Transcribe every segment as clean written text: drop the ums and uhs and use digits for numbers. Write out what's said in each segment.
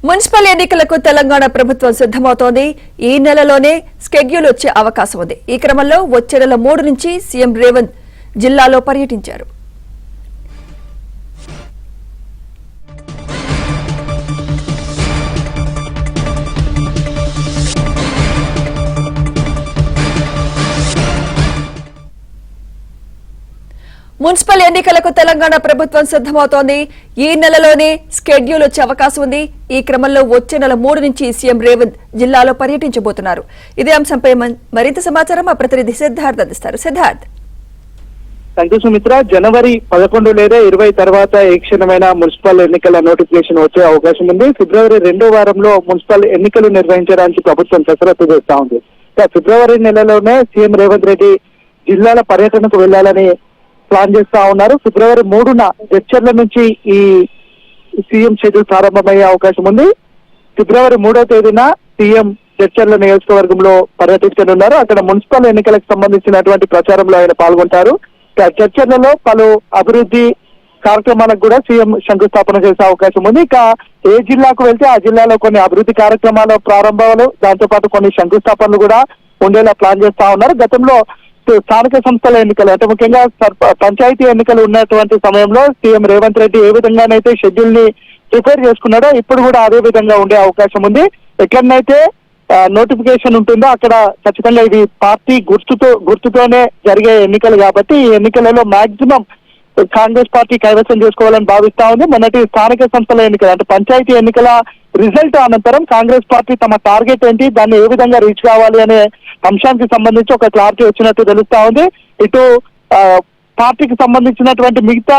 Municipal ఎన్నికలకు తెలంగాణ ప్రభుత్వం సిద్ధమవుతోంది. ఈ నెలలోనే స్కెడ్యూల్ వచ్చే అవకాశం ఉంది. ఈ క్రమంలో వచ్చే నెల 3 నుంచి సీఎం రేవంత్ జిల్లాలో పర్యటించారు. మున్సిపల్ ఎన్నికలకు తెలంగాణ ప్రభుత్వం సిద్ధమవుతోంది. ఈ నెలలోనే స్కెడ్యూల్ వచ్చే అవకాశం ఉంది. ఈ క్రమంలో వచ్చే నెల 3 నుంచి సీఎం రేవంత్ జిల్లాలో పర్యటించబోతున్నారు. ఇదే అంశంపై మరింత సమాచారం మా ప్రతినిధి సిద్ధార్థ్ అందిస్తారు. సిద్ధార్థ్. Thank you Sumitra. జనవరి 11 లేదా 20 తర్వాత ఏ క్షణమైన మున్సిపల్ ఎన్నికల నోటిఫికేషన్ వచ్చే అవకాశం ఉంది. ఫిబ్రవరి 2వ వారంలో మున్సిపల్ ఎన్నికలు నిర్వహించడానికి ప్రభుత్వం కసరత్తు చేస్తా ఉంది. ఫిబ్రవరి నెలలోనే సీఎం రేవంత్ రెడ్డి జిల్లాల పర్యటనకు వెళ్లాలని ప్లాన్ చేస్తా ఉన్నారు. ఫిబ్రవరి 3న జడ్చర్ల నుంచి ఈ సీఎం షెడ్యూల్ ప్రారంభమయ్యే అవకాశం ఉంది. ఫిబ్రవరి 3వ తేదీన సీఎం జడ్చర్ల నియోజకవర్గంలో పర్యటించనున్నారు. అక్కడ మున్సిపల్ ఎన్నికలకు సంబంధించినటువంటి ప్రచారంలో ఆయన పాల్గొంటారు. జడ్చర్లలో పలు అభివృద్ధి కార్యక్రమాలకు కూడా సీఎం శంకుస్థాపన చేసే అవకాశం ఉంది. ఇక ఏ జిల్లాకు వెళ్తే ఆ జిల్లాలో కొన్ని అభివృద్ధి కార్యక్రమాల ప్రారంభాలు, దాంతో పాటు కొన్ని శంకుస్థాపనలు కూడా ఉండేలా ప్లాన్ చేస్తా ఉన్నారు. గతంలో స్థానిక సంస్థల ఎన్నికలు అంటే ముఖ్యంగా పంచాయతీ ఎన్నికలు ఉన్నటువంటి సమయంలో సీఎం రేవంత్ రెడ్డి ఏ విధంగానైతే షెడ్యూల్ ని ప్రిపేర్ చేసుకున్నాడో ఇప్పుడు కూడా అదే విధంగా ఉండే అవకాశం ఉంది. ఎక్కడనైతే నోటిఫికేషన్ ఉంటుందో అక్కడ ఖచ్చితంగా ఇది పార్టీ గుర్తుతోనే జరిగే ఎన్నికలు కాబట్టి ఈ ఎన్నికలలో మాక్సిమం కాంగ్రెస్ పార్టీ కైవసం చేసుకోవాలని భావిస్తా ఉంది. మొన్నటి స్థానిక సంస్థల ఎన్నికలు అంటే పంచాయతీ ఎన్నికల రిజల్ట్ అనంతరం కాంగ్రెస్ పార్టీ తమ టార్గెట్ ఏంటి, దాన్ని ఏ విధంగా రీచ్ కావాలి అనే అంశానికి సంబంధించి ఒక క్లారిటీ వచ్చినట్టు తెలుస్తా ఉంది. ఇటు పార్టీకి సంబంధించినటువంటి మిగతా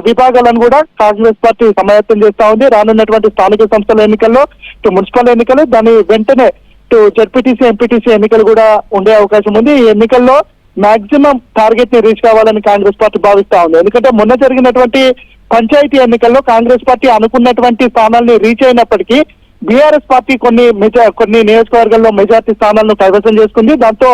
విభాగాలను కూడా కాంగ్రెస్ పార్టీ సమాయత్తం చేస్తా ఉంది. రానున్నటువంటి స్థానిక సంస్థల ఎన్నికల్లో ఇటు మున్సిపల్ ఎన్నికలు, దాని వెంటనే ఇటు జెడ్పీటీసీ, ఎంపీటీసీ ఎన్నికలు కూడా ఉండే అవకాశం ఉంది. ఈ ఎన్నికల్లో మాక్సిమం టార్గెట్ ని రీచ్ కావాలని కాంగ్రెస్ పార్టీ భావిస్తా ఉంది. ఎందుకంటే మొన్న జరిగినటువంటి పంచాయతీ ఎన్నికల్లో కాంగ్రెస్ పార్టీ అనుకున్నటువంటి స్థానాల్ని రీచ్ అయినప్పటికీ బీఆర్ఎస్ పార్టీ కొన్ని నియోజకవర్గాల్లో మెజార్టీ స్థానాలను కైవసం చేసుకుంది. దాంతో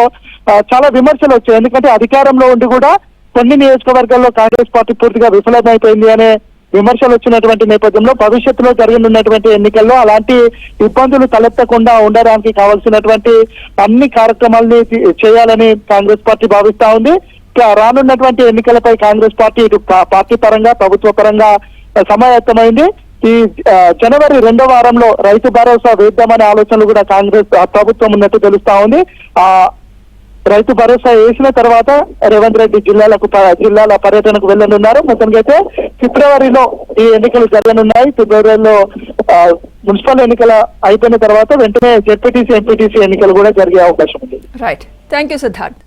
చాలా విమర్శలు వచ్చాయి. ఎందుకంటే అధికారంలో ఉండి కూడా కొన్ని నియోజకవర్గాల్లో కాంగ్రెస్ పార్టీ పూర్తిగా విఫలమైపోయింది అనే విమర్శలు వచ్చినటువంటి నేపథ్యంలో భవిష్యత్తులో జరగనున్నటువంటి ఎన్నికల్లో అలాంటి ఇబ్బందులు తలెత్తకుండా ఉండడానికి కావాల్సినటువంటి అన్ని కార్యక్రమాలని చేయాలని కాంగ్రెస్ పార్టీ భావిస్తా ఉంది. రానున్నటువంటి ఎన్నికలపై కాంగ్రెస్ పార్టీ ఇటు పార్టీ పరంగా, ప్రభుత్వ పరంగా సమాయత్తమైంది. ఈ జనవరి 2వ వారంలో రైతు భరోసా వేద్దామనే ఆలోచనలు కూడా కాంగ్రెస్ ప్రభుత్వం ఉన్నట్టు తెలుస్తా ఉంది. ఆ రైతు భరోసా వేసిన తర్వాత రేవంత్ రెడ్డి జిల్లాల పర్యటనకు వెళ్లనున్నారు. మొత్తానికైతే ఫిబ్రవరిలో ఈ ఎన్నికలు జరగనున్నాయి. ఫిబ్రవరిలో మున్సిపల్ ఎన్నికల అయిపోయిన తర్వాత వెంటనే జెడ్పీటీసీ, ఎంపీటీసీ ఎన్నికలు కూడా జరిగే అవకాశం ఉంది. రైట్. Thank you Siddharth.